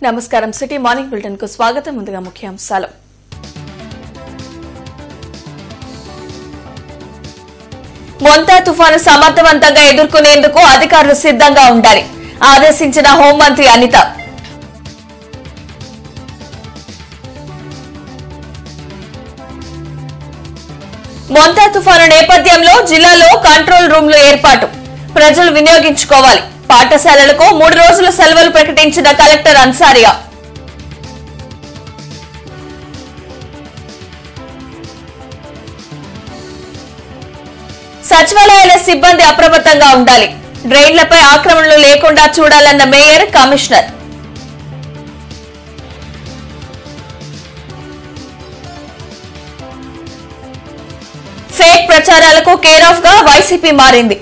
నమస్కారం city morning bulletin కు స్వాగతం. ముందుగా ముఖ్యాంశాలు. మొంతా తుఫాను సమర్థవంతంగా ఎదుర్కొనేందుకు అధికారులు సిద్ధంగా ఉండాలి ఆదేశించిన హోంమంత్రి అనిత. మొంతా తుఫాను నేపథ్యంలో జిల్లాలో కంట్రోల్ రూమ్లు ఏర్పాటు, ప్రజలు వినియోగించుకోవాలి. పాఠశాలలకు 3 రోజుల సెలవులు ప్రకటించిన కలెక్టర్ అన్సారియా. సచివాలయాల సిబ్బంది అప్రమత్తంగా ఉండాలి, డ్రైన్లపై ఆక్రమణలు లేకుండా చూడాలన్న మేయర్, కమిషనర్. ఫేక్ ప్రచారాలకు కేర్ ఆఫ్ గా వైసీపీ మారింది.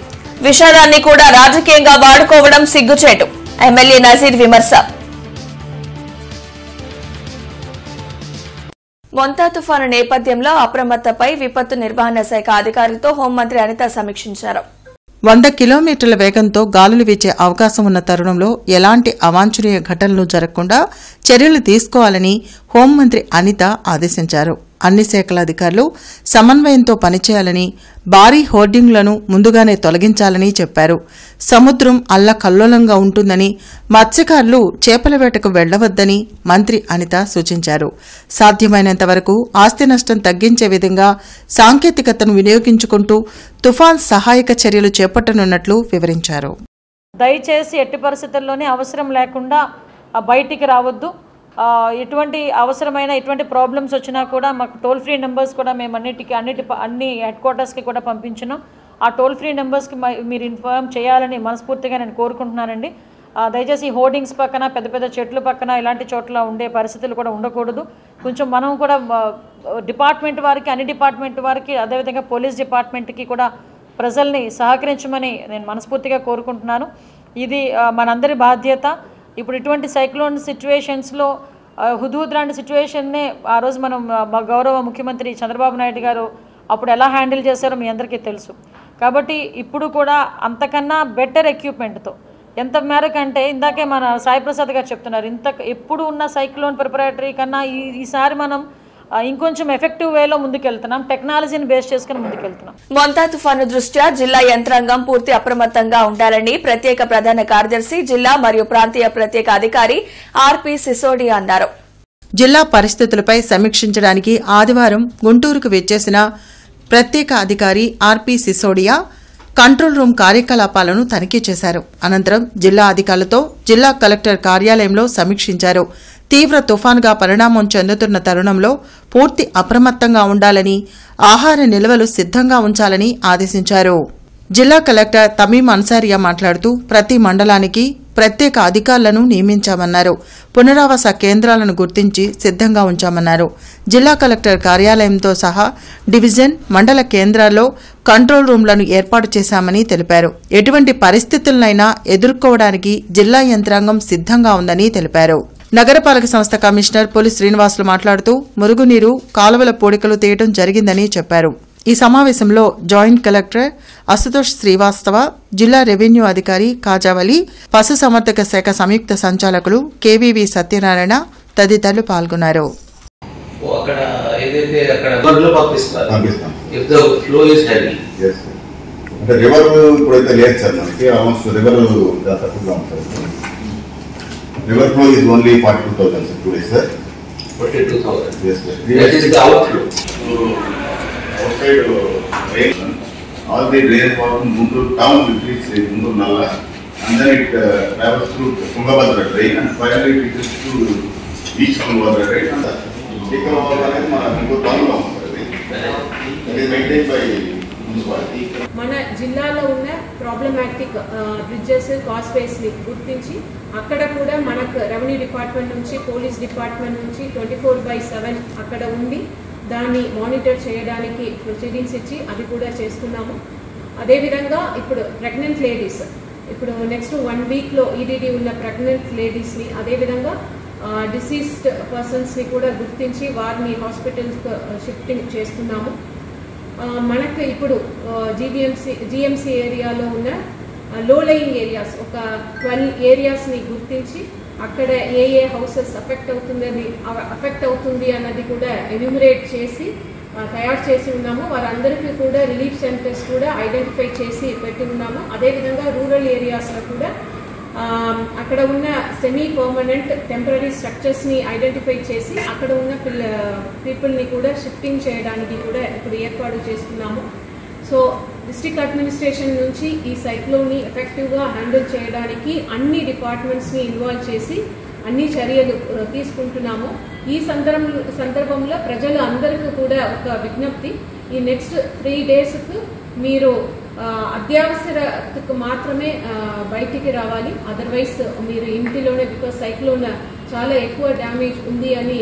విషాదాన్ని కూడా రాజకీయంగా వాడుకోవడం సిగ్గుచేటు, ఎమ్మెల్యే నజీర్ విమర్శ. మొంతా తుఫాను నేపథ్యంలో అప్రమత్తపై విపత్తు నిర్వహణ శాఖ అధికారులతో హోంమంత్రి అనిత సమీక్షించారు. 100 కిలోమీటర్ల వేగంతో గాలులు వీచే అవకాశం ఉన్న తరుణంలో ఎలాంటి అవాంఛనీయ ఘటనలు జరగకుండా చర్యలు తీసుకోవాలని హోంమంత్రి అనిత ఆదేశించారు. అన్ని శాఖల అధికారులు సమన్వయంతో పనిచేయాలని, భారీ హోర్డింగ్లను ముందుగానే తొలగించాలని చెప్పారు. సముద్రం అల్లకల్లోలంగా ఉంటుందని, మత్స్యకారులు చేపల వేటకు వెళ్లవద్దని మంత్రి అనిత సూచించారు. సాధ్యమైనంత వరకు ఆస్తి నష్టం తగ్గించే విధంగా సాంకేతికతను వినియోగించుకుంటూ తుఫాన్ సహాయక చర్యలు చేపట్టనున్నట్లు వివరించారు. దయచేసి ఎట్టి పరిస్థితుల్లోనే అవసరం లేకుండా బయటికి రావద్దు. ఎటువంటి అవసరమైన ఎటువంటి ప్రాబ్లమ్స్ వచ్చినా కూడా మాకు టోల్ ఫ్రీ నెంబర్స్ కూడా మేము అన్ని హెడ్ క్వార్టర్స్కి కూడా పంపించినాం. ఆ టోల్ ఫ్రీ నెంబర్స్కి మీరు ఇన్ఫార్మ్ చేయాలని మనస్ఫూర్తిగా నేను కోరుకుంటున్నానండి. దయచేసి హోర్డింగ్స్ పక్కన, పెద్ద పెద్ద చెట్లు పక్కన ఇలాంటి చోట్ల ఉండే పరిస్థితులు కూడా ఉండకూడదు. కొంచెం మనం కూడా డిపార్ట్మెంట్ వారికి, అన్ని డిపార్ట్మెంట్ వారికి, అదేవిధంగా పోలీస్ డిపార్ట్మెంట్కి కూడా ప్రజల్ని సహకరించమని నేను మనస్ఫూర్తిగా కోరుకుంటున్నాను. ఇది మనందరి బాధ్యత. ఇప్పుడు ఇటువంటి సైక్లోన్ సిచ్యువేషన్స్లో హుదూద్ లాంటి సిచ్యువేషన్నే ఆ రోజు మనం గౌరవ ముఖ్యమంత్రి చంద్రబాబు నాయుడు గారు అప్పుడు ఎలా హ్యాండిల్ చేశారో మీ అందరికీ తెలుసు. కాబట్టి ఇప్పుడు కూడా అంతకన్నా బెటర్ ఎక్విప్మెంట్తో, ఎంత మేరకు అంటే ఇందాకే మన సాయి ప్రసాద్ గారు చెప్తున్నారు, ఎప్పుడు ఉన్న సైక్లోన్ ప్రిపరేటరీ కన్నా ఈసారి మనం ఇంకొంచెం ఎఫెక్టివ్ వేలో ముందుకెళ్తున్నాం, టెక్నాలజీని బేస్ చేసుకుని ముందుకెళ్తున్నాం. మొంతా తుఫాను దృష్ట్యా జిల్లా యంత్రాంగం పూర్తి అప్రమత్తంగా ఉండాలని ప్రత్యేక ప్రధాన కార్యదర్శి, జిల్లా మరియు ప్రాంతీయ ప్రత్యేక అధికారి ఆర్పి సిసోడియా అన్నారు. జిల్లా పరిస్థితులపై సమీక్షించడానికి ఆదివారం గుంటూరుకు విచ్చేసిన ప్రత్యేక అధికారి ఆర్పి సిసోడియా కంట్రోల్ రూమ్ కార్యకలాపాలను తనిఖీ చేశారు. అనంతరం జిల్లా అధికారులతో జిల్లా కలెక్టర్ కార్యాలయంలో సమీక్షించారు. తీవ్ర తుఫాన్గా పరిణామం చెందుతున్న తరుణంలో పూర్తి అప్రమత్తంగా ఉండాలని, ఆహార నిల్వలు సిద్ధంగా ఉంచాలని ఆదేశించారు. జిల్లా కలెక్టర్ తమీం అన్సారియా మాట్లాడుతూ ప్రతి మండలానికి ప్రత్యేక అధికారులను నియమించామన్నారు. పునరావాస కేంద్రాలను గుర్తించి సిద్ధంగా ఉంచామన్నారు. జిల్లా కలెక్టర్ కార్యాలయంతో సహా డివిజన్, మండల కేంద్రాల్లో కంట్రోల్ రూమ్లను ఏర్పాటు చేశామని తెలిపారు. ఎటువంటి పరిస్థితులనైనా ఎదుర్కోవడానికి జిల్లా యంత్రాంగం సిద్ధంగా ఉందని తెలిపారు. నగరపాలక సంస్థ కమిషనర్ పులి శ్రీనివాసులు మాట్లాడుతూ మురుగునీరు, కాలువల పూడికలు తీయడం జరిగిందని చెప్పారు. ఈ సమావేశంలో జాయింట్ కలెక్టర్ అశుతోష్ శ్రీవాస్తవ, జిల్లా రెవెన్యూ అధికారి కాజావలి, పశుసంవర్ధక శాఖ సంయుక్త సంచాలకులు కేవీవి సత్యనారాయణ తదితరులు పాల్గొన్నారు. River flow is only 42,000 today, sir. 42,000. Yes, sir. That is the outflow. So, outside rain, all the rain water in Guntur town will reach Guntur Nalla, and then it travels through Tungabhadra drain, and finally it reaches to East Tungabhadra drain. And Tikavalla is Guntur town lo untadi. That is maintained by municipality. మన జిల్లాలో ఉన్న problematic bridges, కాస్వేస్ ని గుర్తించి అక్కడ కూడా మనకు revenue department నుంచి, police department నుంచి 24/7 అక్కడ ఉండి దాన్ని మానిటర్ చేయడానికి ప్రొసీడింగ్స్ ఇచ్చి అది కూడా చేస్తున్నాము. అదేవిధంగా ఇప్పుడు ప్రెగ్నెంట్ లేడీస్, ఇప్పుడు నెక్స్ట్ 1 వీక్లో ఈడీడీ ఉన్న ప్రెగ్నెంట్ లేడీస్ని, అదేవిధంగా డిసీజ్డ్ పర్సన్స్ని కూడా గుర్తించి వారిని హాస్పిటల్స్కి షిఫ్టింగ్ చేస్తున్నాము. మనకు ఇప్పుడు జిఎంసీ ఏరియాలో ఉన్న లో లయింగ్ ఏరియాస్ ఒక 12 ఏరియాస్ని గుర్తించి అక్కడ ఏ హౌసెస్ అఫెక్ట్ అవుతుంది అన్నది కూడా ఎన్యూమరేట్ చేసి తయారు చేసి ఉన్నాము. వారందరికీ కూడా రిలీఫ్ సెంటర్స్ కూడా ఐడెంటిఫై చేసి పెట్టి ఉన్నాము. అదేవిధంగా రూరల్ ఏరియాస్లో కూడా అక్కడ ఉన్న సెమీ పర్మనెంట్ టెంపరీ స్ట్రక్చర్స్ని ఐడెంటిఫై చేసి అక్కడ ఉన్న పీపుల్ని కూడా షిఫ్టింగ్ చేయడానికి కూడా ఇప్పుడు ఏర్పాటు చేస్తున్నాము. సో డిస్ట్రిక్ట్ అడ్మినిస్ట్రేషన్ నుంచి ఈ సైక్లోన్ని ఎఫెక్టివ్గా హ్యాండిల్ చేయడానికి అన్ని డిపార్ట్మెంట్స్ని ఇన్వాల్వ్ చేసి అన్ని చర్యలు తీసుకుంటున్నాము. ఈ సందర్భంలో ప్రజలు అందరికీ కూడా ఒక విజ్ఞప్తి, ఈ నెక్స్ట్ 3 డేస్కు మీరు అత్యవసరకు మాత్రమే బయటికి రావాలి. అదర్వైజ్ మీరు ఇంటిలోనే, బికాజ్ సైక్లోన్ చాలా ఎక్కువ డ్యామేజ్ ఉంది అని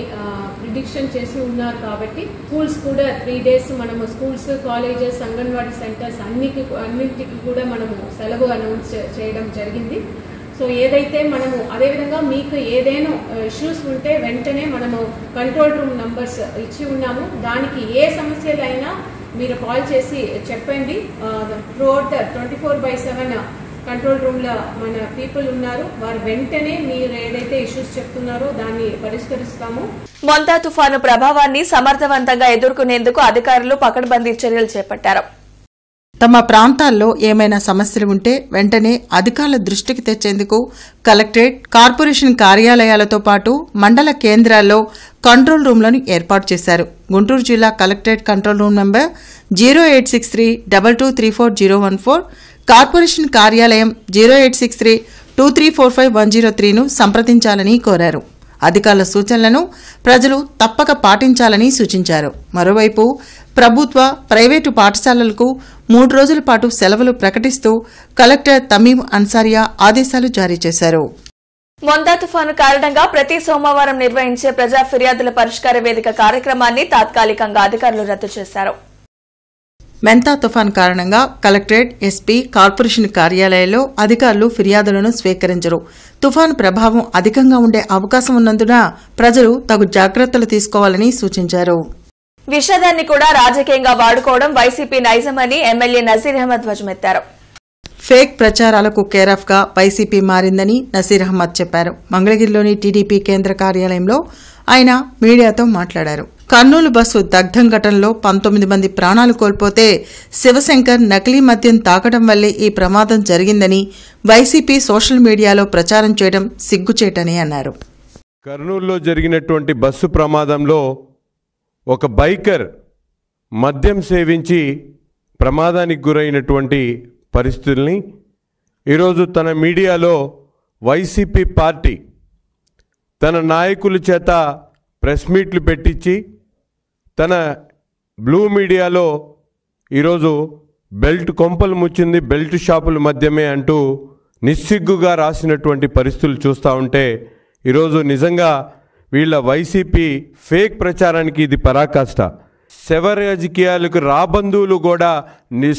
ప్రిడిక్షన్ చేసి ఉన్నారు. కాబట్టి స్కూల్స్ కూడా 3 డేస్ మనము స్కూల్స్, కాలేజెస్, అంగన్వాడీ సెంటర్స్ అన్నింటికి కూడా మనము సెలవు అనౌన్స్ చేయడం జరిగింది. సో ఏదైతే మనము అదేవిధంగా మీకు ఏదైనా ఇష్యూస్ ఉంటే వెంటనే మనము కంట్రోల్ రూమ్ నంబర్స్ ఇచ్చి ఉన్నాము. దానికి ఏ సమస్యలైనా మీరు కాల్ చేసి చెప్పండి. త్రూఅవుట్ 24/7 కంట్రోల్ రూమ్లో మన పీపుల్ ఉన్నారు. వారు వెంటనే మీరు ఏదైతే ఇష్యూస్ చెప్తున్నారో దాన్ని పరిష్కరిస్తాము. మొంతా తుఫాను ప్రభావాన్ని సమర్థవంతంగా ఎదుర్కొనేందుకు అధికారులు పకడ్బందీ చర్యలు చేపట్టారు. తమ ప్రాంతాల్లో ఏమైనా సమస్యలు ఉంటే వెంటనే అధికారుల దృష్టికి తెచ్చేందుకు కలెక్టరేట్, కార్పొరేషన్ కార్యాలయాలతో పాటు మండల కేంద్రాల్లో కంట్రోల్ రూమ్లను ఏర్పాటు చేశారు. గుంటూరు జిల్లా collectorate control room number 086322340114, corporation కార్యాలయం 086323451003ను సంప్రదించాలని కోరారు. అధికారుల సూచనలను ప్రజలు తప్పక పాటించాలని సూచించారు. మరోవైపు ప్రభుత్వ, ప్రైవేటు పాఠశాలలకు 3 రోజుల పాటు సెలవులు ప్రకటిస్తూ కలెక్టర్ తమీం అన్సారియా ఆదేశాలు జారీ చేశారు. మొంతా తుఫాను కారణంగా ప్రతి సోమవారం నిర్వహించే ప్రజా ఫిర్యాదుల పరిష్కార వేదిక కార్యక్రమాన్ని తాత్కాలికంగా అధికారులు రద్దు చేశారు. మెంతా తుఫాన్ కారణంగా కలెక్టరేట్, ఎస్పీ, కార్పొరేషన్ కార్యాలయాల్లో అధికారులు ఫిర్యాదులను స్వీకరించరు. తుఫాను ప్రభావం అధికంగా ఉండే అవకాశం ఉన్నందున ప్రజలు తగు జాగ్రత్తలు తీసుకోవాలని సూచించారు. విషాదాన్ని కూడా రాజకీయంగా వాడుకోవడం వైసీపీ నైజమని ఎమ్మెల్యే నజీర్ అహ్మద్ ధ్వజమెత్తారు. ఫేక్ ప్రచారాలకు కేరాఫ్గా వైసీపీ మారిందని నజీర్ అహ్మద్ చెప్పారు. మంగళగిరిలోని టీడీపీ కేంద్ర కార్యాలయంలో ఆయన మీడియాతో మాట్లాడారు. కర్నూలు బస్సు దగ్ధం ఘటనలో 19 మంది ప్రాణాలు కోల్పోతే శివశంకర్ నకిలీ మద్యం తాగడం వల్లే ఈ ప్రమాదం జరిగిందని వైసీపీ సోషల్ మీడియాలో ప్రచారం చేయడం సిగ్గుచేటని అన్నారు. కర్నూలులో జరిగినటువంటి బస్సు ప్రమాదంలో ఒక బైకర్ మద్యం సేవించి ప్రమాదానికి గురైనటువంటి పరిస్థితుల్ని ఈరోజు తన మీడియాలో వైసీపీ పార్టీ తన నాయకుల చేత ప్రెస్ మీట్లు పెట్టించి తన బ్లూ మీడియాలో ఈరోజు బెల్ట్ కొంపలు ముచ్చింది, బెల్ట్ షాపుల మధ్యమే అంటూ నిస్సిగ్గుగా రాసినటువంటి పరిస్థితులు చూస్తూ ఉంటే ఈరోజు నిజంగా వీళ్ళ వైసీపీ ఫేక్ ప్రచారానికి ఇది పరాకాష్ట. శవ రాజకీయాలకు రాబంధువులు కూడా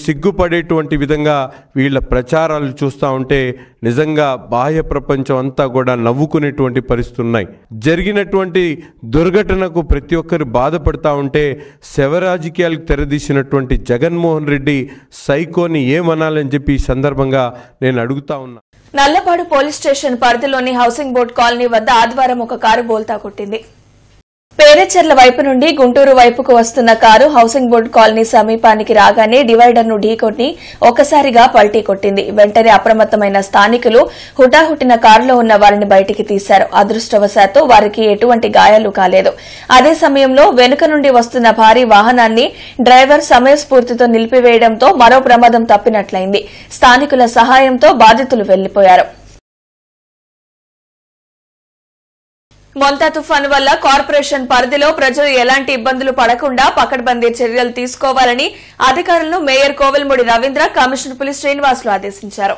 సిగ్గుపడేటువంటి విధంగా వీళ్ళ ప్రచారాలు చూస్తూ ఉంటే నిజంగా బాహ్య ప్రపంచం అంతా కూడా నవ్వుకునేటువంటి పరిస్థితులు ఉన్నాయి. జరిగినటువంటి దుర్ఘటనకు ప్రతి ఒక్కరు బాధపడతా ఉంటే శవ రాజకీయాలకు తెరదీసినటువంటి జగన్మోహన్ రెడ్డి సైకోని ఏమనాలని చెప్పి ఈ సందర్భంగా నేను అడుగుతా ఉన్నా. నల్లపాడు పోలీస్ స్టేషన్ పరిధిలోని హౌసింగ్ బోర్డు కాలనీ వద్ద ఆదివారం ఒక కారు బోల్తా కొట్టింది. పేరేచెర్ల వైపు నుండి గుంటూరు వైపుకు వస్తున్న కారు హౌసింగ్ బోర్డు కాలనీ సమీపానికి రాగానే డివైడర్ ను ఢీకొట్టి ఒక్కసారిగా పల్టీ కొట్టింది. వెంటనే అప్రమత్తమైన స్థానికులు హుటాహుటిన కారులో ఉన్న వారిని బయటికి తీశారు. అదృష్టవశాత్తు వారికి ఎటువంటి గాయాలు కాలేదు. అదే సమయంలో వెనుక నుండి వస్తున్న భారీ వాహనాన్ని డ్రైవర్ సమయస్ఫూర్తితో నిలిపివేయడంతో మరో ప్రమాదం తప్పినట్లయింది. స్థానికుల సహాయంతో బాధితులు వెళ్లిపోయారు. మొంతా తుఫాను వల్ల కార్పొరేషన్ పరిధిలో ప్రజలు ఎలాంటి ఇబ్బందులు పడకుండా పకడ్బందీ చర్యలు తీసుకోవాలని అధికారులను మేయర్ కోవెలమూడి రవీంద్ర, కమిషనర్ పులి శ్రీనివాసులు ఆదేశించారు.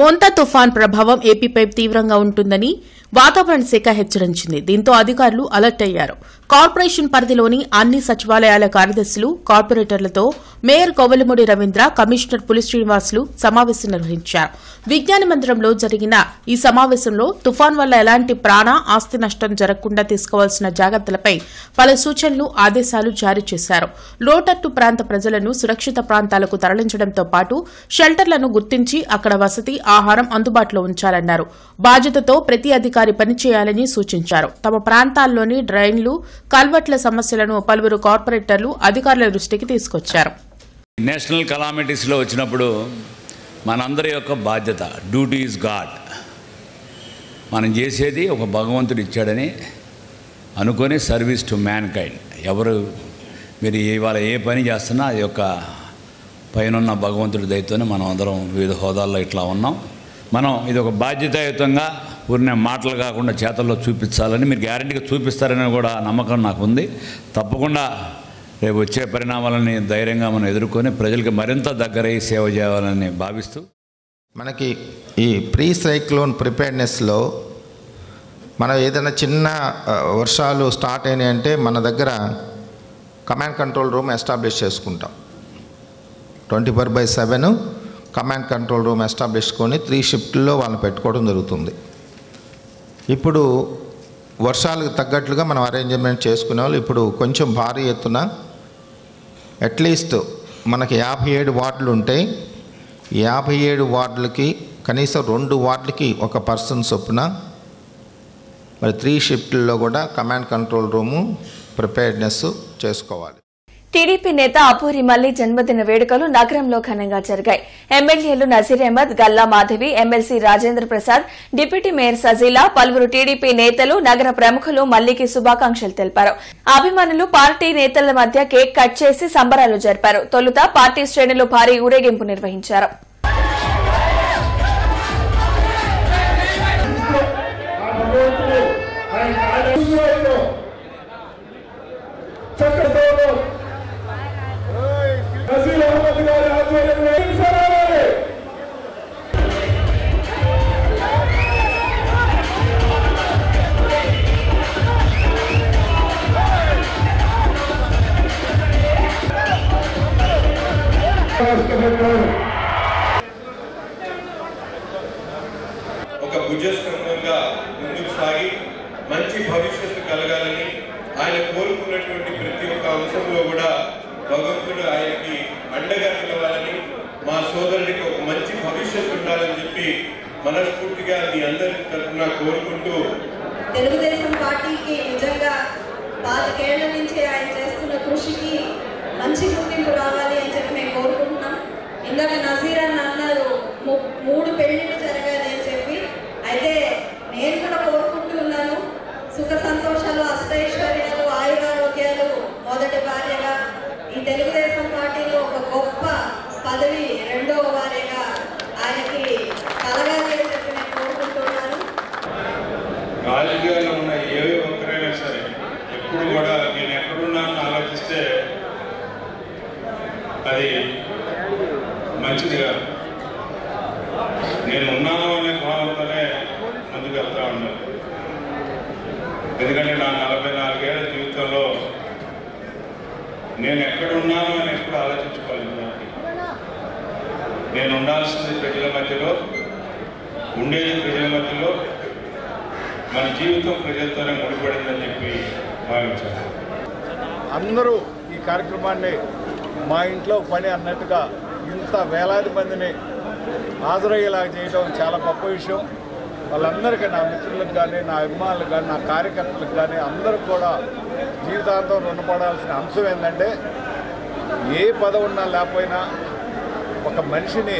మొంతా తుఫాన్ ప్రభావం ఏపీపై తీవ్రంగా ఉంటుందని వాతావరణ శాఖ హెచ్చరించింది. దీంతో అధికారులు అలర్ట్ అయ్యారు. కార్పొరేషన్ పరిధిలోని అన్ని సచివాలయాల కార్యదర్శులు కార్పొరేటర్లతో మేయర్ కోవెలమూడి రవీంద్ర, కమిషనర్ పులి శ్రీనివాసులు సమావేశం నిర్వహించారు. విజ్ఞాన మందిరంలో జరిగిన ఈ సమావేశంలో తుఫాన్ వల్ల ఎలాంటి ప్రాణ, ఆస్తి నష్టం జరగకుండా తీసుకోవాల్సిన జాగ్రత్తలపై పలు సూచనలు, ఆదేశాలు జారీ చేశారు. లోతట్టు ప్రాంత ప్రజలను సురక్షిత ప్రాంతాలకు తరలించడంతో పాటు షెల్టర్లను గుర్తించి అక్కడ వసతి, ఆహారం అందుబాటులో ఉంచాలన్నారు. బాధ్యతతో ప్రతి అధికారి పనిచేయాలని సూచించారు. తమ ప్రాంతాల్లోని డ్రైన్లు, కల్వర్ట్ల సమస్యలను పలువురు కార్పొరేటర్లు అధికారుల దృష్టికి తీసుకొచ్చారు. నేషనల్ కలామిటీస్లో వచ్చినప్పుడు మనందరి యొక్క బాధ్యత, డ్యూటీ ఈజ్ గాడ్, మనం చేసేది ఒక భగవంతుడు ఇచ్చాడని అనుకొని సర్వీస్ టు మ్యాన్ కైండ్. ఎవరు మీరు ఇవాళ ఏ పని చేస్తున్నా అది యొక్క పైన భగవంతుడి దయతోనే మనం అందరం వివిధ హోదాల్లో ఇట్లా ఉన్నాం. మనం ఇది ఒక బాధ్యతాయుతంగా ఊరినే మాటలు కాకుండా చేతల్లో చూపించాలని, మీరు గ్యారంటీగా చూపిస్తారని కూడా నమ్మకం నాకు ఉంది. తప్పకుండా రేపు వచ్చే పరిణామాలని ధైర్యంగా మనం ఎదుర్కొని ప్రజలకు మరింత దగ్గరై సేవ చేయాలని భావిస్తూ, మనకి ఈ ప్రీ సైక్లోన్ ప్రిపేర్నెస్లో మనం ఏదైనా చిన్న వర్షాలు స్టార్ట్ అయినాయి అంటే మన దగ్గర కమాండ్ కంట్రోల్ రూమ్ ఎస్టాబ్లిష్ చేసుకుంటాం. 24/7 కమాండ్ కంట్రోల్ రూమ్ ఎస్టాబ్లిష్ చేసుకొని 3 షిఫ్ట్లో వాళ్ళని పెట్టుకోవడం జరుగుతుంది. ఇప్పుడు వర్షాలకు తగ్గట్లుగా మనం అరేంజ్మెంట్ చేసుకునే వాళ్ళు ఇప్పుడు కొంచెం భారీ ఎత్తున అట్లీస్ట్ మనకి 57 వార్డులు ఉంటాయి. 57 వార్డులకి కనీసం 2 వార్డులకి ఒక పర్సన్ చొప్పున మరి 3 షిఫ్ట్లో కూడా కమాండ్ కంట్రోల్ రూము ప్రిపేర్డ్నెస్ చేసుకోవాలి. టీడీపీ నేత అపూరి మల్లి జన్మదిన వేడుకలు నగరంలో ఘనంగా జరిగాయి. ఎమ్మెల్యేలు Nazeer Ahmed, Galla Madhavi, MLC Rajendra Prasad, deputy mayor Sajila, పలువురు టీడీపీ నేతలు, నగర ప్రముఖులు మల్లికి శుభాకాంక్షలు తెలిపారు. అభిమానులు పార్టీ నేతల మధ్య కేక్ కట్ చేసి సంబరాలు జరిపారు. తొలుత పార్టీ శ్రేణులు భారీ ఊరేగింపు నిర్వహించారు. ఒక భుజస్కంధంగా ముందుకు సాగి మంచి భవిష్యత్తు కలగాలని, ఆయన కోరుకున్నటువంటి ప్రతి ఒక్క అంశంలో కూడా భగవంతుడు ఆయనకి అండగా నిలవాలని, మా సోదరుడికి ఒక మంచి భవిష్యత్తు ఉండాలని చెప్పి మనస్ఫూర్తిగా మీ అందరి తరఫున కోరుకుంటూ, తెలుగుదేశం పార్టీకి నిజంగా 4 ఏళ్ల నుంచి ఆయన చేస్తున్న కృషికి మంచి గుర్తింపు రావాలి అని చెప్పి మేము కోరుకుంటున్నాం. ఇందాక నజీర్ అన్న అన్నారు 3 పెళ్లిళ్ళు జరగాలి అని చెప్పి. అయితే నేను కూడా కోరుకుంటూ ఉన్నాను, సుఖ సంతోషాలు, అష్టైశ్వర్యాలు, ఆయురారోగ్యాలు, మొదటి భార్యగా ఈ తెలుగుదేశం పార్టీలో ఒక గొప్ప పదవి రెండవ భార్యగా ఆయనకి కలగాలి అని చెప్పి నేను కోరుకుంటున్నాను. రాజకీయాల్లో ఉన్న ఏ ఒక్కరైనా సరే ఎప్పుడు కూడా నేను ఎక్కడున్నానని ఆలోచిస్తే అది మంచిది కాదు. నేను ఉన్నాను అనే భావంతోనే ముందుకు వెళ్తా ఉన్నాను. ఎందుకంటే నా 44 ఏళ్ల జీవితంలో నేను ఎక్కడున్నాను అని ఎప్పుడు ఆలోచించుకోలేదు. నేను ఉండాల్సింది ప్రజల మధ్యలో, ఉండేది ప్రజల మధ్యలో, మన జీవితం ప్రజలతోనే ముడిపడిందని చెప్పి భావించాను. అందరూ ఈ కార్యక్రమాన్ని మా ఇంట్లో పని అన్నట్టుగా ఇంత వేలాది మందిని హాజరయ్యేలాగా చేయడం చాలా గొప్ప విషయం. వాళ్ళందరికీ, నా మిత్రులకు కానీ, నా అభిమానులకు కానీ, నా కార్యకర్తలకు కానీ అందరికి కూడా జీవితాంతం రుణపడాల్సిన అంశం ఏంటంటే, ఏ పదవి ఉన్నా లేకపోయినా ఒక మనిషిని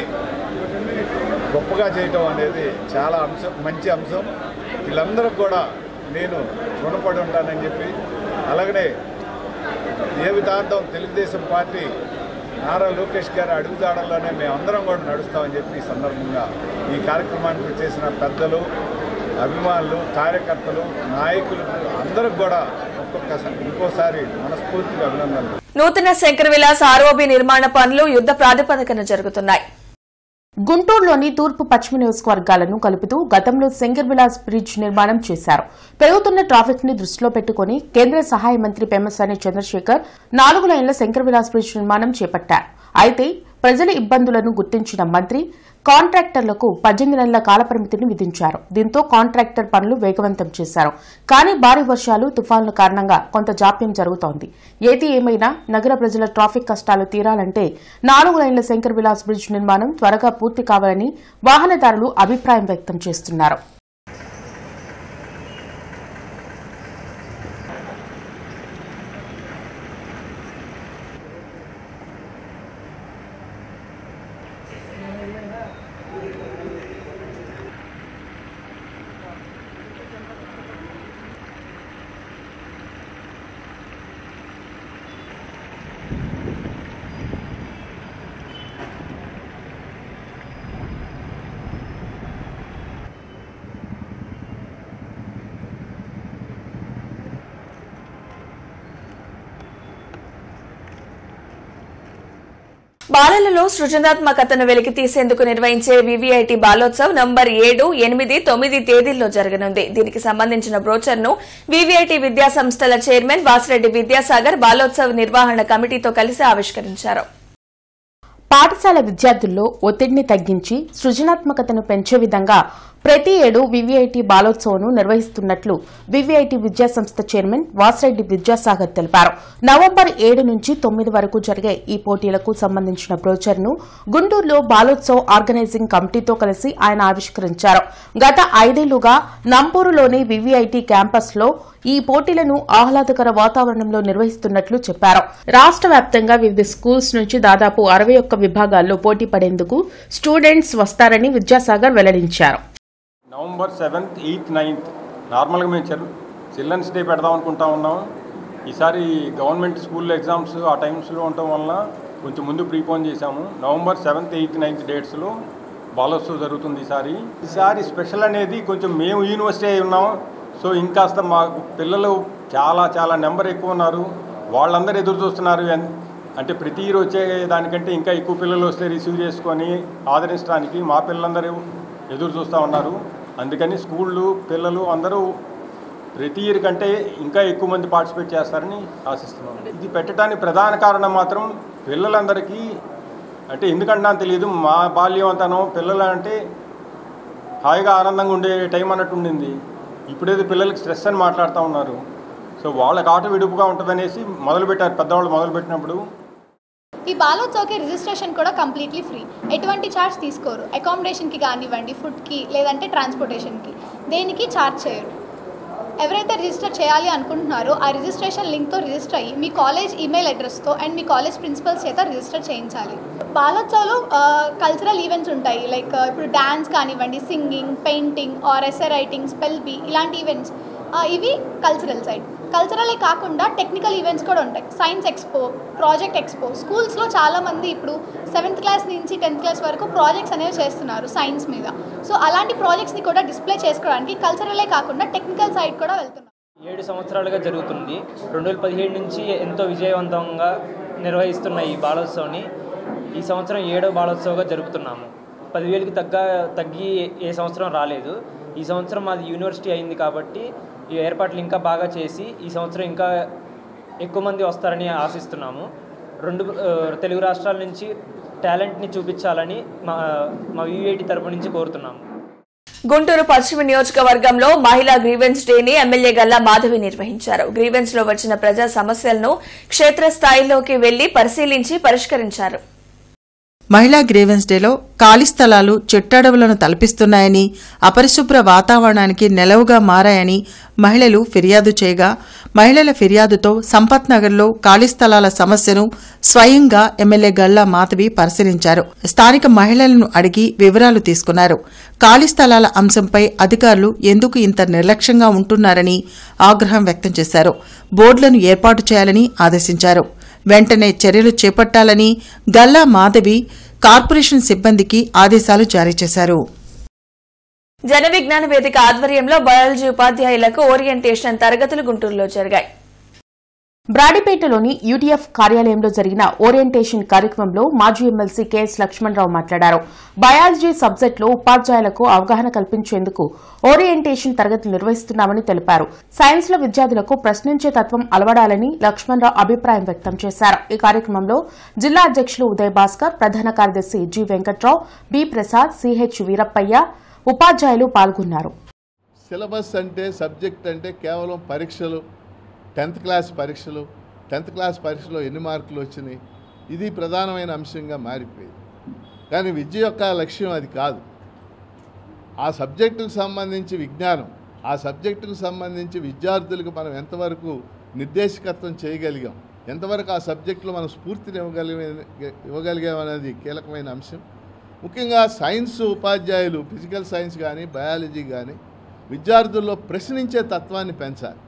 గొప్పగా చేయటం అనేది చాలా మంచి అంశం. వీళ్ళందరికీ కూడా నేను రుణపడి ఉంటానని చెప్పి, అలాగనే జీవితాంతం తెలుగుదేశం పార్టీ నారా లోకేష్ గారి అడుగుజాడల్లోనే మేమందరం కూడా నడుస్తామని చెప్పి ఈ సందర్భంగా ఈ కార్యక్రమానికి చేసిన పెద్దలు, అభిమానులు, కార్యకర్తలు, నాయకులు అందరికి కూడా ఇంకోసారి మనస్ఫూర్తిగా అభినందనలు. నూతన శంకర్ విలాస్ ఆర్ఓబి నిర్మాణ పనులు యుద్ధ ప్రాతిపదికన జరుగుతున్నాయి. గుంటూరులోని తూర్పు పశ్చిమ నియోజకవర్గాలను కలుపుతూ గతంలో శంకర్ విలాస్ బ్రిడ్జ్ నిర్మాణం చేశారు. పెరుగుతున్న ట్రాఫిక్ ని దృష్టిలో పెట్టుకుని కేంద్ర సహాయ మంత్రి పెమ్మసాని చంద్రశేఖర్ 4 లైన్ల శంకర్ విలాస్ బ్రిడ్జ్ నిర్మాణం చేపట్టారు. అయితే ప్రజల ఇబ్బందులను గుర్తించిన మంత్రి కాంట్రాక్టర్లకు 18 నెలల కాలపరిమితిని విధించారు. దీంతో కాంట్రాక్టర్ పనులు వేగవంతం చేశారు. కానీ భారీ వర్షాలు, తుఫాన్ల కారణంగా కొంత జాప్యం జరుగుతోంది. ఏది ఏమైనా నగర ప్రజల ట్రాఫిక్ కష్టాలు తీరాలంటే 4 లైన్ల శంకర్ విలాస్ బ్రిడ్జ్ నిర్మాణం త్వరగా పూర్తి కావాలని వాహనదారులు అభిప్రాయం వ్యక్తం చేస్తున్నారు. బాలలలో సృజనాత్మకతను వెలికి తీసేందుకు నిర్వహించే వివిఐటి బాలోత్సవ్ నంబర్ 7, 8, 9 తేదీల్లో జరగనుంది. దీనికి సంబంధించిన బ్రోచర్ను వివిఐటి విద్యా సంస్థల చైర్మన్ వాసిరెడ్డి విద్యాసాగర్ బాలోత్సవ్ నిర్వహణ కమిటీతో కలిసి ఆవిష్కరించారు. పాఠశాల విద్యార్థుల్లో ఒత్తిడిని తగ్గించి సృజనాత్మకతను పెంచే విధంగా ప్రతి ఏడు వివిఐటి బాలోత్సవ్ను నిర్వహిస్తున్నట్లు వివిఐటి విద్యా సంస్థ చైర్మన్ వాసిరెడ్డి విద్యాసాగర్ తెలిపారు. నవంబర్ 7 నుంచి 9 వరకు జరిగే ఈ పోటీలకు సంబంధించిన బ్రోచర్ను గుంటూరులో బాలోత్సవ్ ఆర్గనైజింగ్ కమిటీతో కలిసి ఆయన ఆవిష్కరించారు. గత 5 ఏళ్లుగా నంపూరులోని వివిఐటి క్యాంపస్లో ఈ పోటీలను ఆహ్లాదకర వాతావరణంలో నిర్వహిస్తున్నట్లు చెప్పారు. రాష్ట్ర వ్యాప్తంగా వివిధ స్కూల్స్ నుంచి దాదాపు 61 విభాగాల్లో పోటీ పడేందుకు స్టూడెంట్స్ వస్తారని విద్యాసాగర్ వెల్లడించారు. నవంబర్ 7th, 8th, 9th నార్మల్గా మేము చిల్డ్రన్స్ డే పెడదాం అనుకుంటా ఉన్నాం. ఈసారి గవర్నమెంట్ స్కూల్ ఎగ్జామ్స్ ఆ టైమ్స్లో ఉండటం వల్ల కొంచెం ముందు ప్రీపోన్ చేశాము. November 7th, 8th, 9th డేట్స్లో Balotsav జరుగుతుంది. ఈసారి స్పెషల్ అనేది కొంచెం మేము యూనివర్సిటీ అయి ఉన్నాం. సో ఇంకాస్త మా పిల్లలు చాలా నెంబర్ ఎక్కువ ఉన్నారు. వాళ్ళందరూ ఎదురు చూస్తున్నారు. అంటే ప్రతి ఇయర్ వచ్చే దానికంటే ఇంకా ఎక్కువ పిల్లలు వస్తే రిసీవ్ చేసుకొని ఆదరించడానికి మా పిల్లలందరూ ఎదురు చూస్తూ ఉన్నారు. అందుకని స్కూళ్ళు పిల్లలు అందరూ ప్రతి ఇయర్ కంటే ఇంకా ఎక్కువ మంది పార్టిసిపేట్ చేస్తారని ఆశిస్తున్నాం. ఇది పెట్టడానికి ప్రధాన కారణం మాత్రం పిల్లలందరికీ అంటే ఎందుకంటే తెలియదు, మా బాల్యం అంతాను పిల్లలు అంటే హాయిగా ఆనందంగా ఉండే టైం అన్నట్టు ఉండింది. ఇప్పుడేదో పిల్లలకి స్ట్రెస్ అని మాట్లాడుతూ ఉన్నారు. సో వాళ్ళకి ఆట విడుపుగా ఉంటుందనేసి మొదలుపెట్టారు పెద్దవాళ్ళు మొదలుపెట్టినప్పుడు. ఈ బాలోత్సవ్కి రిజిస్ట్రేషన్ కూడా కంప్లీట్లీ ఫ్రీ, ఎటువంటి ఛార్జ్ తీసుకోరు. అకామిడేషన్కి కానివ్వండి, ఫుడ్కి లేదంటే ట్రాన్స్పోర్టేషన్కి దేనికి ఛార్జ్ చేయరు. ఎవరైతే రిజిస్టర్ చేయాలి అనుకుంటున్నారో ఆ రిజిస్ట్రేషన్ లింక్తో రిజిస్టర్ అయ్యి మీ కాలేజ్ ఈమెయిల్ అడ్రస్తో అండ్ మీ కాలేజ్ ప్రిన్సిపల్స్ చేత రిజిస్టర్ చేయించాలి. బాలోత్సవ్లో కల్చరల్ ఈవెంట్స్ ఉంటాయి. లైక్ ఇప్పుడు డ్యాన్స్ కానివ్వండి, singing, painting or essay writing, spell bee ఇలాంటి ఈవెంట్స్ ఇవి కల్చరల్ సైడ్. కల్చరలే కాకుండా టెక్నికల్ ఈవెంట్స్ కూడా ఉంటాయి. Science expo, project expo. స్కూల్స్లో చాలామంది ఇప్పుడు 7th క్లాస్ నుంచి 10th క్లాస్ వరకు ప్రాజెక్ట్స్ అనేవి చేస్తున్నారు సైన్స్ మీద. సో అలాంటి ప్రాజెక్ట్స్ని కూడా డిస్ప్లే చేసుకోవడానికి కల్చరలే కాకుండా టెక్నికల్ సైడ్ కూడా వెళ్తున్నారు. 7 సంవత్సరాలుగా జరుగుతుంది. 2017 నుంచి ఎంతో విజయవంతంగా నిర్వహిస్తున్న ఈ బాలోత్సవ్ని ఈ సంవత్సరం 7వ బాలోత్సవ్గా జరుపుతున్నాము. 10,000కి తగ్గి ఏ సంవత్సరం రాలేదు. ఈ సంవత్సరం మాది యూనివర్సిటీ అయింది కాబట్టి ఈ ఏర్పాట్లు ఇంకా బాగా చేసి ఈ సంవత్సరం ఇంకా ఎక్కువ మంది వస్తారని ఆశిస్తున్నాము. 2 తెలుగు రాష్ట్రాల నుంచి టాలెంట్ని చూపించాలని మా వివిఐటి తరపు నుంచి కోరుతున్నాము. గుంటూరు పశ్చిమ నియోజకవర్గంలో మహిళా గ్రీవెన్స్ డేని ఎమ్మెల్యే గల్లా మాధవి నిర్వహించారు. గ్రీవెన్స్ లో వచ్చిన ప్రజా సమస్యలను క్షేత్రస్థాయిలోకి వెళ్లి పరిశీలించి పరిష్కరించారు. మహిళా గ్రీవెన్స్ డేలో ఖాళీ స్థలాలు చెట్టడవులను తలపిస్తున్నాయని, అపరిశుభ్ర వాతావరణానికి నెలవుగా మారాయని మహిళలు ఫిర్యాదు చేయగా, మహిళల ఫిర్యాదుతో సంపత్ నగర్లో ఖాళీ స్థలాల సమస్యను స్వయంగా ఎమ్మెల్యే గల్లా మాధవి పరిశీలించారు. స్థానిక మహిళలను అడిగి వివరాలు తీసుకున్నారు. ఖాళీ స్థలాల అంశంపై అధికారులు ఎందుకు ఇంత నిర్లక్ష్యంగా ఉంటున్నారని ఆగ్రహం వ్యక్తం చేశారు. బోర్డులను ఏర్పాటు చేయాలని ఆదేశించారు. వెంటనే చర్యలు చేపట్టాలని గల్లా మాధవి కార్పొరేషన్ సిబ్బందికి ఆదేశాలు జారీ చేశారు. జన విజ్ఞాన వేదిక ఆధ్వర్యంలో బయాలజీ ఉపాధ్యాయులకు ఓరియంటేషన్ తరగతులు గుంటూరులో జరిగాయి. బ్రాడిపేటలోని యూటీఎఫ్ కార్యాలయంలో జరిగిన ఓరియంటేషన్ కార్యక్రమంలో మాజీ ఎమ్మెల్సీ కెఎస్ లక్ష్మణరావు మాట్లాడారు. బయాలజీ సబ్జెక్టులో ఉపాధ్యాయులకు అవగాహన కల్పించేందుకు ఓరియంటేషన్ తరగతులు నిర్వహిస్తున్నామని తెలిపారు. సైన్స్ లో విద్యార్థులకు ప్రశ్నించే తత్వం అలవడాలని లక్ష్మణరావు అభిప్రాయం వ్యక్తం చేశారు. ఈ కార్యక్రమంలో జిల్లా అధ్యక్షులు ఉదయ్ భాస్కర్, ప్రధాన కార్యదర్శి G Venkatrao, B Prasad, CH Veerappaiah, ఉపాధ్యాయులు పాల్గొన్నారు. సిలబస్ అంటే సబ్జెక్ట్ అంటే కేవలం పరీక్షలు, 10th క్లాస్ పరీక్షలు, 10th క్లాస్ పరీక్షలో ఎన్ని మార్కులు వచ్చినాయి, ఇది ప్రధానమైన అంశంగా మారిపోయింది. కానీ విద్య యొక్క లక్ష్యం అది కాదు. ఆ సబ్జెక్టుకు సంబంధించి విజ్ఞానం, ఆ సబ్జెక్టుకు సంబంధించి విద్యార్థులకు మనం ఎంతవరకు నిర్దేశకత్వం చేయగలిగాం, ఎంతవరకు ఆ సబ్జెక్టులో మనం స్ఫూర్తిని ఇవ్వగలిగామనేది కీలకమైన అంశం. ముఖ్యంగా సైన్స్ ఉపాధ్యాయులు, ఫిజికల్ సైన్స్ కానీ బయాలజీ కానీ విద్యార్థుల్లో ప్రశ్నించే తత్వాన్ని పెంచాలి.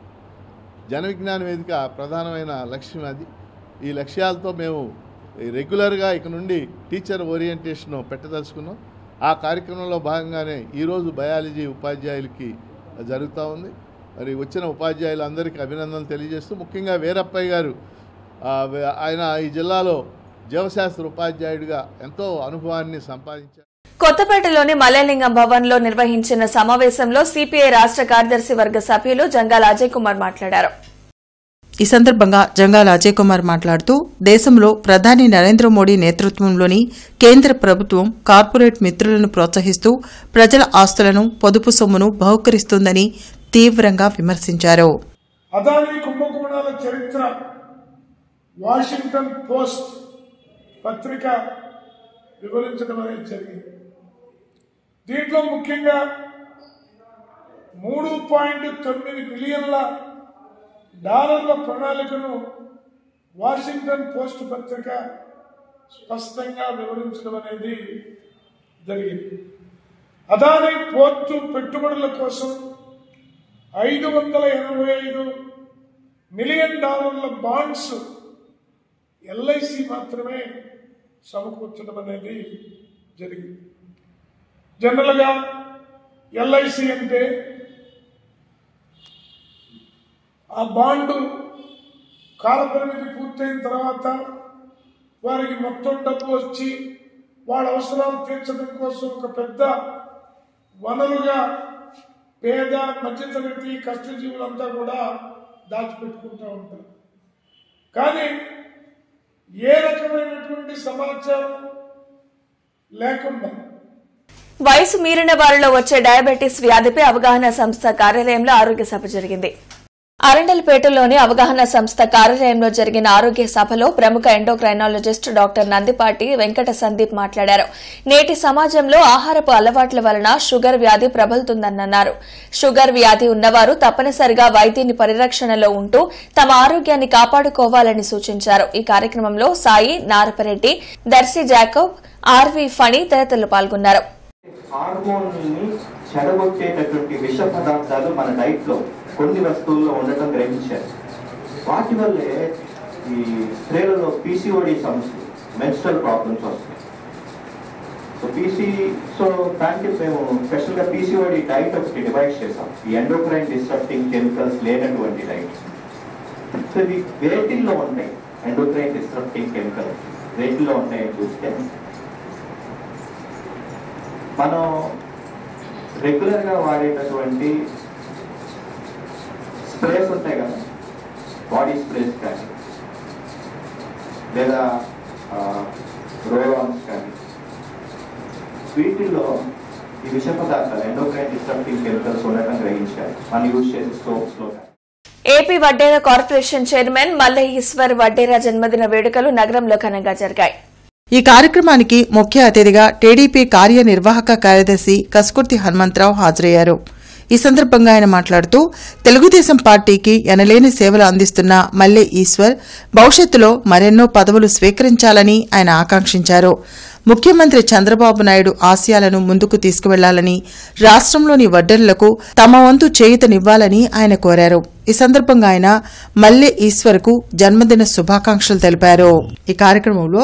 జన విజ్ఞాన వేదిక ప్రధానమైన లక్ష్యం అది. ఈ లక్ష్యాలతో మేము రెగ్యులర్గా ఇక నుండి టీచర్ ఓరియంటేషన్ పెట్టదలుచుకున్నాం. ఆ కార్యక్రమంలో భాగంగానే ఈరోజు బయాలజీ ఉపాధ్యాయులకి జరుగుతూ ఉంది. మరి వచ్చిన ఉపాధ్యాయులందరికీ అభినందనలు తెలియజేస్తూ, ముఖ్యంగా వీరప్పయ్య గారు, ఆయన ఈ జిల్లాలో జీవశాస్త్ర ఉపాధ్యాయుడిగా ఎంతో అనుభవాన్ని సంపాదించారు. కొత్తపేటలోని మల్లెలింగం భవన్లో నిర్వహించిన సమావేశంలో సిపిఐ రాష్ట్ర కార్యదర్శి వర్గ సభ్యులు జంగాల అజయ్ కుమార్ మాట్లాడారు. ఈ సందర్భంగా జంగాల అజయ్ కుమార్ మాట్లాడుతూ, దేశంలో ప్రధాని నరేంద్ర మోడీ నేతృత్వంలోని కేంద్ర ప్రభుత్వం కార్పొరేట్ మిత్రులను ప్రోత్సహిస్తూ ప్రజల ఆస్తులను, పొదుపు సొమ్మును బహుకరిస్తుందని తీవ్రంగా విమర్శించారు. అదానీ కుంభకోణాల చరిత్ర వాషింగ్టన్ పోస్ట్ పత్రిక వివరించడం అనేది జరిగింది. దీంట్లో ముఖ్యంగా $3.9 బిలియన్ల ప్రణాళికను వాషింగ్టన్ పోస్ట్ పత్రిక స్పష్టంగా వివరించడం అనేది జరిగింది. అదానీ పోర్టు పెట్టుబడుల కోసం $585 మిలియన్ బాండ్స్ ఎల్ఐసి మాత్రమే సమకూర్చడం అనేది జరిగింది. జనరల్గా ఎల్ఐసి అంటే ఆ బాండు కాలపరిమితి పూర్తయిన తర్వాత వారికి మొత్తం డబ్బు వచ్చి వాళ్ళ అవసరాలు తీర్చడం కోసం ఒక పెద్ద వనరుగా పేద, మధ్యతరగతి, కష్టజీవులంతా కూడా దాచిపెట్టుకుంటూ ఉంటారు. కానీ ఏ రకమైనటువంటి సమాచారం లేకుండా వయసు మీరిన వారిలో వచ్చే డయాబెటీస్ వ్యాధిపై అవగాహన సంస్థ కార్యాలయంలో ఆరోగ్య సభ జరిగింది. అరండల్పేటలోని అవగాహన సంస్థ కార్యాలయంలో జరిగిన ఆరోగ్య సభలో ప్రముఖ ఎండోక్రైనాలజిస్ట్ డాక్టర్ నందిపాటి వెంకట సందీప్ మాట్లాడారు. నేటి సమాజంలో ఆహారపు అలవాట్ల వలన షుగర్ వ్యాధి ప్రబలుతుందన్నారు. షుగర్ వ్యాధి ఉన్నవారు తప్పనిసరిగా వైద్యుని పరిరక్షణలో ఉంటూ తమ ఆరోగ్యాన్ని కాపాడుకోవాలని సూచించారు. ఈ కార్యక్రమంలో సాయి, నారపరెడ్డి, దర్శి జాకబ్, ఆర్వి ఫణి తదితరులు పాల్గొన్నారు. హార్మోన్ని చెడగొట్టేటటువంటి విష పదార్థాలు మన డైట్ లో కొన్ని వస్తువుల్లో ఉండటం గ్రహించారు. వాటి వల్లే ఈ స్త్రీలలో పీసీఓడి సమస్యలు, మెన్స్ట్రల్ ప్రాబ్లమ్స్ వస్తాయి. సో దానికి మేము స్పెషల్గా పీసీఓడి డైట్ ఒకటి డివైడ్ చేసాం. ఈ ఎండోక్రైన్ డిస్ట్రప్టింగ్ కెమికల్స్ లేనటువంటి డైట్. సో ఇవి వేటిల్లో ఉంటాయి. ఎండోక్రైన్ డిస్ట్రప్టింగ్ కెమికల్స్ వేటిల్లో ఉంటాయని చూస్తే, మనం రెగ్యులర్గా వాడేటటువంటి స్ప్రేస్ ఉంటాయి కదా, బాడీ స్ప్రేస్ కానీ లేదా రోలాన్స్ కానీ, వీటిల్లో ఈ విష పదార్థాలు ఎండోక్రైన్ డిస్ట్రప్టింగ్ కెమికల్స్ ఉండటం గ్రహించారు. మనం యూజ్ చేసే సోప్స్లో. ఏపీ వడ్డేరా కార్పొరేషన్ చైర్మన్ మల్లె ఈశ్వర్ వడ్డేరా జన్మదిన వేడుకలు నగరంలో ఘనంగా జరిగాయి. ఈ కార్యక్రమానికి ముఖ్య అతిథిగా టీడీపీ కార్యనిర్వాహక కార్యదర్శి కస్కుర్తి హనుమంతరావు హాజరయ్యారు. ఈ సందర్భంగా ఆయన మాట్లాడుతూ, తెలుగుదేశం పార్టీకి ఎనలేని సేవలు అందిస్తున్న మల్లె ఈశ్వర్ భవిష్యత్తులో మరెన్నో పదవులు స్వీకరించాలని ఆయన ఆకాంక్షించారు. ముఖ్యమంత్రి చంద్రబాబు నాయుడు ఆశయాలను ముందుకు తీసుకువెళ్లాలని, రాష్ట్రంలోని వడ్డెర్లకు తమ వంతు చేయూతనివ్వాలని ఆయన కోరారు. ఈ సందర్భంగా ఆయన మల్లె ఈశ్వర్కు జన్మదిన శుభాకాంక్షలు తెలిపారు. ఈ కార్యక్రమంలో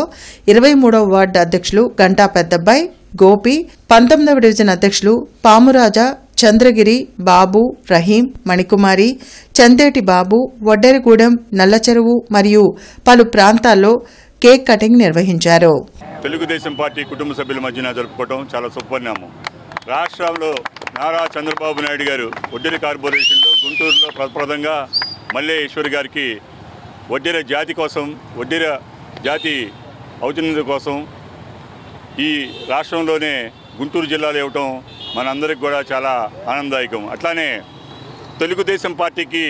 23వ వార్డు అధ్యక్షులు గంటా పెద్దబ్బాయి, గోపి, 19వ డివిజన్ అధ్యక్షులు పామురాజా, చంద్రగిరి, బాబు, రహీం, మణికుమారి, చందేటి బాబు, వడ్డెరగూడెం, నల్లచెరువు మరియు పలు ప్రాంతాల్లో కేక్ కటింగ్ నిర్వహించారు. తెలుగుదేశం పార్టీ కుటుంబ సభ్యుల మధ్యన జరుపుకోవడం చాలా శుభపరిణామం. రాష్ట్రంలో నారా చంద్రబాబు నాయుడు గారు వడ్డెర కార్పొరేషన్లో గుంటూరులో ప్రప్రదంగా మల్లేశ్వరి గారికి వడ్డెర జాతి కోసం, వడ్డెర జాతి ఔన్నత్యం కోసం ఈ రాష్ట్రంలోనే గుంటూరు జిల్లాలో ఇవ్వటం మనందరికి కూడా చాలా ఆనందదాయకం. అట్లానే తెలుగుదేశం పార్టీకి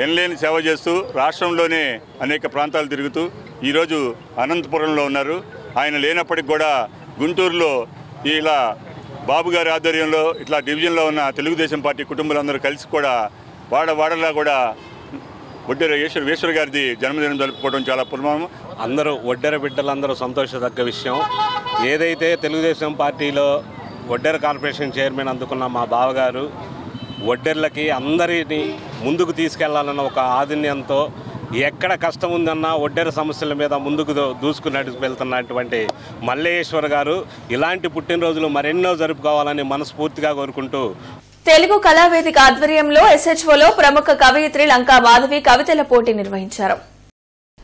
ఎనలేని సేవ చేస్తూ రాష్ట్రంలోనే అనేక ప్రాంతాలు తిరుగుతూ ఈరోజు అనంతపురంలో ఉన్నారు. ఆయన లేనప్పటికి కూడా గుంటూరులో ఇలా బాబు గారి ఆధ్వర్యంలో ఇట్లా డివిజన్లో ఉన్న తెలుగుదేశం పార్టీ కుటుంబాలందరూ కలిసి కూడా వాడలా కూడా వడ్డెర ఈశ్వర గారిది జన్మదినం జరుపుకోవడం చాలా పురమానం. అందరూ వడ్డెర బిడ్డలందరూ సంతోషదగ్గ విషయం. ఏదైతే తెలుగుదేశం పార్టీలో వడ్డెర కార్పొరేషన్ చైర్మన్ అందుకున్న మా బావగారు వడ్డెర్లకి అందరినీ ముందుకు తీసుకెళ్లాలన్న ఒక ఆదిన్యంతో ఎక్కడ కష్టం ఉందన్నా వడ్డెర సమస్యల మీద ముందుకు దూసుకున్నట్టు వెళ్తున్నటువంటి మల్లేశ్వర్ గారు ఇలాంటి పుట్టినరోజులు మరెన్నో జరుపుకోవాలని మనస్ఫూర్తిగా కోరుకుంటూ తెలుగు కళావేదిక ఆధ్వర్యంలో ఎస్హెచ్ఓలో ప్రముఖ కవయిత్రి లంకా మాధవి కవితల పోటీ నిర్వహించారు.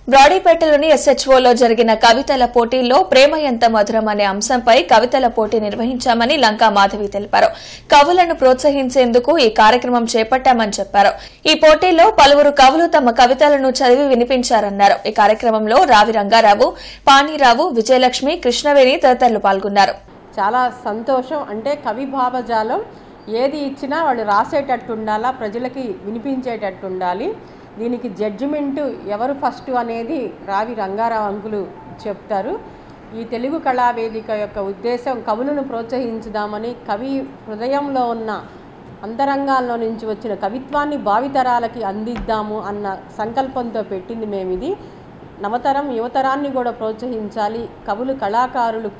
బ్రాడీపేటలోని ఎస్హెచ్ఓలో జరిగిన కవితల పోటీల్లో ప్రేమ ఎంత మధురం అనే అంశంపై కవితల పోటీ నిర్వహించామని లంకా మాధవి తెలిపారు. కవులను ప్రోత్సహించేందుకు ఈ కార్యక్రమం చేపట్టామని చెప్పారు. ఈ పోటీల్లో పలువురు కవులు తమ కవితలను చదివి వినిపించారన్నారు. ఈ కార్యక్రమంలో రావి రంగారావు, పాణిరావు, విజయలక్ష్మి, కృష్ణవేణి తదితరులు పాల్గొన్నారు. చాలా సంతోషం. అంటే కవి భావజాలం ఏది ఇచ్చినా వాళ్ళు రాసేటట్టు ఉండాలా, ప్రజలకి వినిపించేటట్టు ఉండాలి. దీనికి జడ్జిమెంటు ఎవరు ఫస్ట్ అనేది రావి రంగారావు అంకులు చెప్తారు. ఈ తెలుగు కళావేదిక యొక్క ఉద్దేశం కవులను ప్రోత్సహించుదామని, కవి హృదయంలో ఉన్న అంతరంగాల్లో నుంచి వచ్చిన కవిత్వాన్ని భావితరాలకి అందిద్దాము అన్న సంకల్పంతో పెట్టింది మేము. ఇది నవతరం యువతరాన్ని కూడా ప్రోత్సహించాలి. కవులు కళాకారులు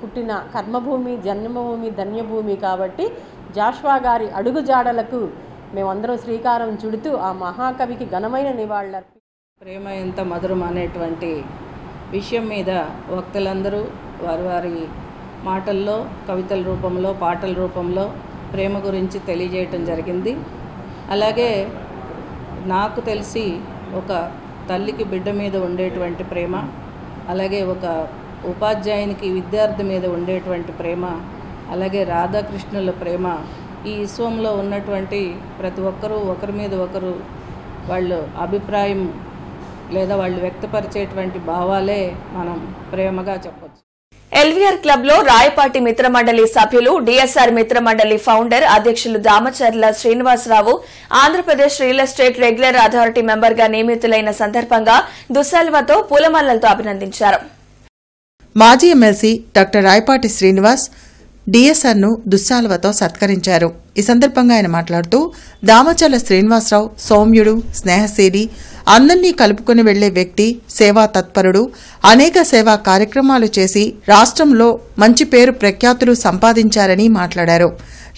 పుట్టిన కర్మభూమి, జన్మభూమి, ధన్యభూమి కాబట్టి జాష్వా గారి అడుగుజాడలకు మేమందరం శ్రీకారం చుడుతూ ఆ మహాకవికి ఘనమైన నివాళులర్పి ప్రేమ ఎంత మధురం అనేటువంటి విషయం మీద వక్తలందరూ వారి వారి మాటల్లో, కవితల రూపంలో, పాటల రూపంలో ప్రేమ గురించి తెలియజేయటం జరిగింది. అలాగే నాకు తెలిసి ఒక తల్లికి బిడ్డ మీద ఉండేటువంటి ప్రేమ, అలాగే ఒక ఉపాధ్యాయునికి విద్యార్థి మీద ఉండేటువంటి ప్రేమ, అలాగే రాధాకృష్ణుల ప్రేమ, ఈ విశ్వంలో ఉన్నటువంటి ప్రతి ఒక్కరూ ఒకరి మీద ఒకరు వాళ్ళు అభిప్రాయం లేదా వాళ్ళు వ్యక్తపరిచేటువంటి భావాలే మనం ప్రేమగా చెప్పొచ్చు. ఎల్వీఆర్ క్లబ్ లో రాయపాటి మిత్రమండలి సభ్యులు, డిఎస్ఆర్ మిత్రమండలి ఫౌండర్, అధ్యక్షులు Damacharla Srinivasarao Andhra Pradesh real estate regular authority member గా నియమితులైన సందర్భంగా దుస్సల్వతో పూలమాలలతో అభినందించారు. మాజీ ఎమ్మెల్సీ డాక్టర్ రాయపాటి శ్రీనివాస్ డిఎస్ఆర్ను దుస్సాల్వతో సత్కరించారు. ఈ సందర్భంగా ఆయన మాట్లాడుతూ దామచర్ల శ్రీనివాసరావు సౌమ్యుడు, స్నేహశీలి, అందరినీ కలుపుకుని వెళ్లే వ్యక్తి, సేవా తత్పరుడు, అనేక సేవా కార్యక్రమాలు చేసి రాష్ట్రంలో మంచి పేరు ప్రఖ్యాతులు సంపాదించారని మాట్లాడారు.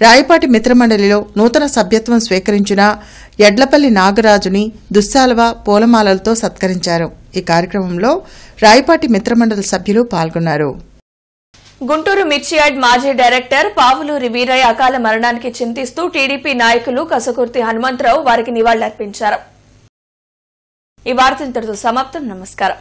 రాయపాటి మిత్రమండలిలో నూతన సభ్యత్వం స్వీకరించిన ఎడ్లపల్లి నాగరాజుని దుస్సాల్వ పూలమాలలతో సత్కరించారు. ఈ కార్యక్రమంలో రాయపాటి మిత్రమండలి సభ్యులు పాల్గొన్నారు. గుంటూరు మిర్చియార్డ్ మాజీ డైరెక్టర్ పావులూరి వీరయ్య అకాల మరణానికి చింతిస్తూ టీడీపీ నాయకులు కసకుర్తి హనుమంతరావు వారికి నివాళులర్పించారు. ఈ వార్త ఇంతటితో సమాప్తం. నమస్కారం.